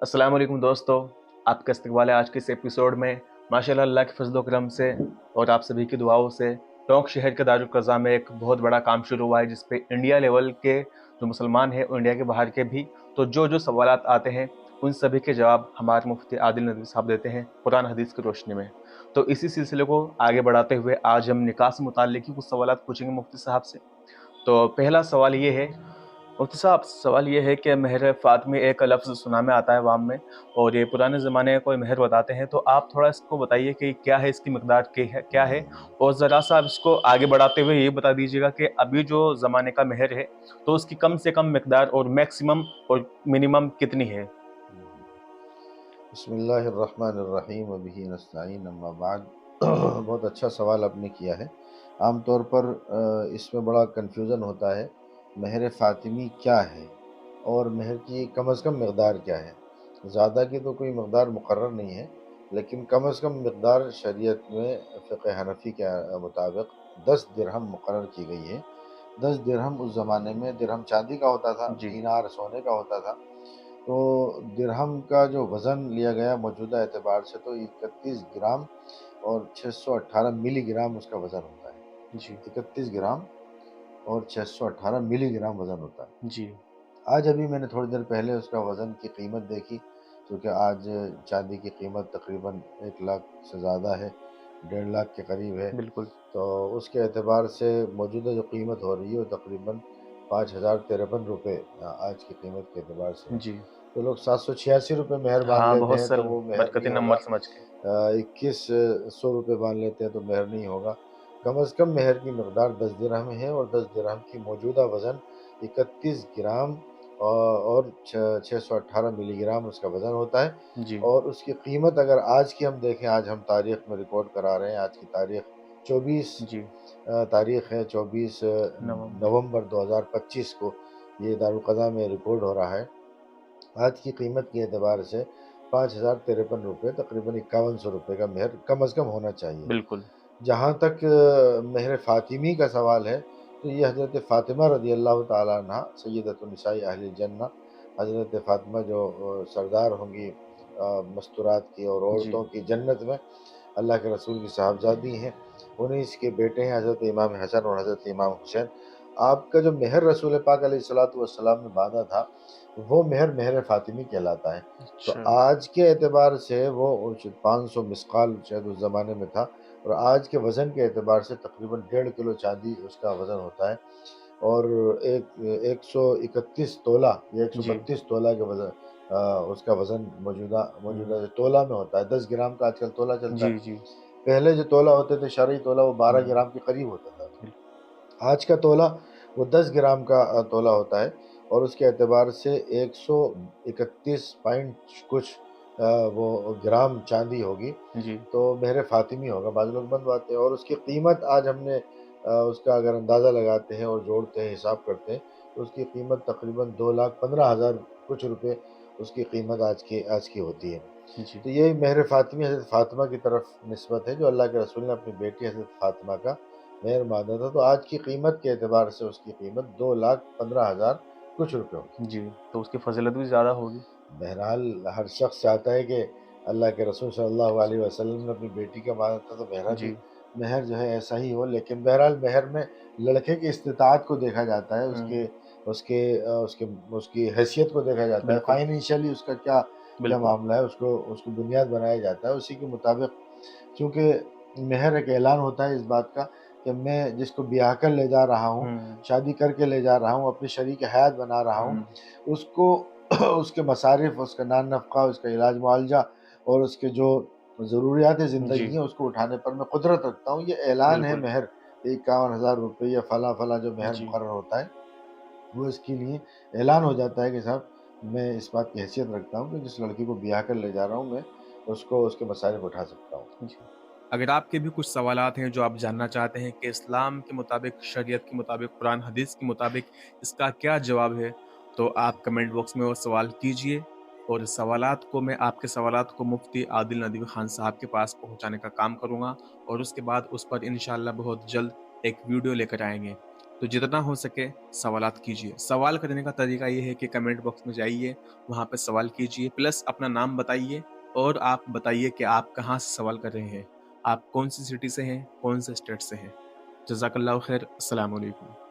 अस्सलाम वालेकुम दोस्तों, आपका इस्तकबाल है आज के इस एपिसोड में। माशाल्लाह अल्लाह के फजल करम से और आप सभी की दुआओं से टोंक शहर के दारुल क़ज़ा में एक बहुत बड़ा काम शुरू हुआ है, जिस पे इंडिया लेवल के जो मुसलमान हैं और इंडिया के बाहर के भी तो जो सवालात आते हैं उन सभी के जवाब हमारे मुफ्ती आदिल नदवी साहब देते हैं कुरान हदीस की रोशनी में। तो इसी सिलसिले को आगे बढ़ाते हुए आज हम निकाह से मुताल्लिक़ ही कुछ सवालात पूछेंगे मुफ्ती साहब से। तो पहला सवाल ये है मुफ्ती साहब, सवाल ये है कि महर फ़ातिमी एक लफ्ज़ सुना में आता है अवाम में, और ये पुराने ज़माने का कोई महर बताते हैं, तो आप थोड़ा इसको बताइए कि क्या है, इसकी मकदार क्या है, और ज़रा सा आप इसको आगे बढ़ाते हुए ये बता दीजिएगा कि अभी जो ज़माने का महर है तो उसकी कम से कम मकदार और मैक्सिमम और मिनिमम कितनी है? बिस्मिल्लाहिर्रहमानिर्रहीम वबिही नस्तईन अम्मा बाद। बहुत अच्छा सवाल आपने किया है। आम तौर पर इसमें बड़ा कन्फ्यूज़न होता है, महर फ़ातिमी क्या है और महर की कम अज़ कम मकदार क्या है। ज़्यादा की तो कोई मकदार मुकर्रर नहीं है, लेकिन कम अज़ कम मकदार शरीयत में फ़िक़्ह हनफ़ी के मुताबिक 10 दिरहम मुकर्रर की गई है। 10 दिरहम उस ज़माने में दिरहम चांदी का होता था, जी। दीनार सोने का होता था। तो दिरहम का जो वज़न लिया गया मौजूदा एतबार से, तो 31 ग्राम और 618 मिलीग्राम उसका वज़न होता है। जी। 31 ग्राम और 618 मिलीग्राम वज़न होता है। जी। आज अभी मैंने थोड़ी देर पहले उसका वज़न की कीमत देखी, क्योंकि आज चांदी की कीमत तकरीबन 1 लाख से ज़्यादा है, 1.5 लाख के करीब है। बिल्कुल। तो उसके एतबार से मौजूदा जो कीमत हो रही है वो तकरीबन 5,053 रुपये आज की कीमत के एतबार से है। जी। तो लोग 786 रुपये मेहर बाँध हाँ, लेते बहुत हैं सर तो वो मेहर बरकती नहीं होगा। नंबर समझ के। 2100 रुपये बाँध लेते हैं तो मेहर नहीं होगा। कम अज़ कम मेहर की मकदार 10 दिरहम है, और 10 दिरहम की मौजूदा वज़न 31 ग्राम और 618 मिलीग्राम उसका वज़न होता है। जी। और उसकी कीमत अगर आज की हम देखें, आज हम तारीख़ में रिकॉर्ड करा रहे हैं, आज की तारीख़ 24 जी। तारीख़ है 24 नवंबर। नवंबर 2025 को ये दारुल क़ज़ा में रिकॉर्ड हो रहा है। आज की कीमत के एतबार से 5,053 रुपये, तकरीबन 5100 रुपये का मेहर कम अज़ कम होना चाहिए। बिल्कुल। जहाँ तक मेहर फ़ातिमी का सवाल है, तो ये हज़रत फ़ातिमा रज़ियल्लाहु ताला अन्हा सय्यदतुन निसाई अहलिल जन्नह, हज़रत फ़ातिमा जो सरदार होंगी मस्तूरात की और जी। औरतों की जन्नत में, अल्लाह के रसूल की साहबजादी हैं। उन्हीं इसके बेटे हैं हज़रत इमाम हसन और हज़रत इमाम हुसैन। आपका जो मेहर रसूल पाक अलैहिस्सलातु वस्सलाम ने बाँधा था, वो मेहर, मेहर फ़ातिमी कहलाता है। तो अच्छा। आज के एतबार से वो 500 मिस्काल शायद उस ज़माने में था, और आज के वज़न के एतबार से तकरीबन 1.5 किलो चाँदी उसका वज़न होता है। और एक 131 तोला या जी। 132 तोला के वज़न उसका वज़न मौजूदा हुँ। मौजूदा जो तोला में होता है। 10 ग्राम का आजकल तोला चलता है। जी। जी। पहले जो तोला होते थे, शरई तोला, वो 12 हुँ। ग्राम के करीब होता था। बिल आज का तोला वो 10 ग्राम का तोला होता है, और उसके एतबार से 131 पॉइंट कुछ वो ग्राम चाँदी होगी, जी। तो मेहर फ़ातिमी होगा। बाज़ लोग बनवाते हैं, और उसकी कीमत आज हमने उसका अगर अंदाज़ा लगाते हैं और जोड़ते हैं, हिसाब करते हैं, तो उसकी कीमत तकरीबन 2,15,000 कुछ रुपए उसकी कीमत आज की होती है। जी। तो यही मेहर फ़ातिमी हज़रत फ़ातिमा की तरफ निस्बत है, जो अल्लाह के रसूल ने अपनी बेटी हज़रत फ़ातिमा का मेहर बाँधा था। तो आज की कीमत के एतबार से उसकी कीमत 2,15,000 कुछ रुपए होगी। जी, तो उसकी फ़ज़ीलत भी ज़्यादा होगी। बहरहाल हर शख़्स चाहता है कि अल्लाह के रसूल सल्लल्लाहु अलैहि वसल्लम ने अपनी बेटी का बाँधा था, तो मेरा भी जी। मेहर जो है ऐसा ही हो। लेकिन बहरहाल मेहर में लड़के की इस्तिताअत को देखा जाता है, हुँ। उसके उसके उसकी हैसियत को देखा जाता है, बिल्कुल। फ़ाइनेंशियली उसका क्या क्या बिल्कुल। मामला है, उसको उसको बुनियाद बनाया जाता है। उसी के मुताबिक, चूँकि मेहर एक ऐलान होता है इस बात का कि मैं जिसको ब्याह कर ले जा रहा हूँ, हुँ। शादी करके ले जा रहा हूँ, अपनी शरीक हयात बना रहा हूँ, हुँ। उसको उसके मसारिफ़, उसका नान-नफ़क़ा, उसका इलाज-मुआलजा और उसके जो ज़रूरियात जी। ज़िंदगी हैं, उसको उठाने पर मैं क़ुदरत रखता हूँ। ये ऐलान है बिल्कुल। मेहर, 51,000 रुपए या फलाँ-फलाँ जो मेहर जी। मुक़र्रर होता है, वो इसके लिए ऐलान हो जाता है कि साहब, मैं इस बात की हैसियत रखता हूँ कि जिस लड़की को ब्याह कर ले जा रहा हूँ, मैं उसको उसके मसारिफ़ उठा सकता हूँ। जी। अगर आपके भी कुछ सवालात हैं जो आप जानना चाहते हैं कि इस्लाम के मुताबिक, शरीयत के मुताबिक, कुरान हदीस के मुताबिक इसका क्या जवाब है, तो आप कमेंट बॉक्स में वो सवाल कीजिए, और सवालात को मैं आपके सवालात को मुफ्ती आदिल नदवी खान साहब के पास पहुँचाने का काम करूँगा, और उसके बाद उस पर इंशाअल्लाह बहुत जल्द एक वीडियो लेकर आएँगे। तो जितना हो सके सवालात कीजिए। सवाल करने का तरीका ये है कि कमेंट बॉक्स में जाइए, वहाँ पे सवाल कीजिए, प्लस अपना नाम बताइए और आप बताइए कि आप कहाँ से सवाल कर रहे हैं, आप कौन सी सिटी से हैं, कौन से स्टेट से हैं। जज़ाकल्लाहु खैर, अस्सलाम वालेकुम।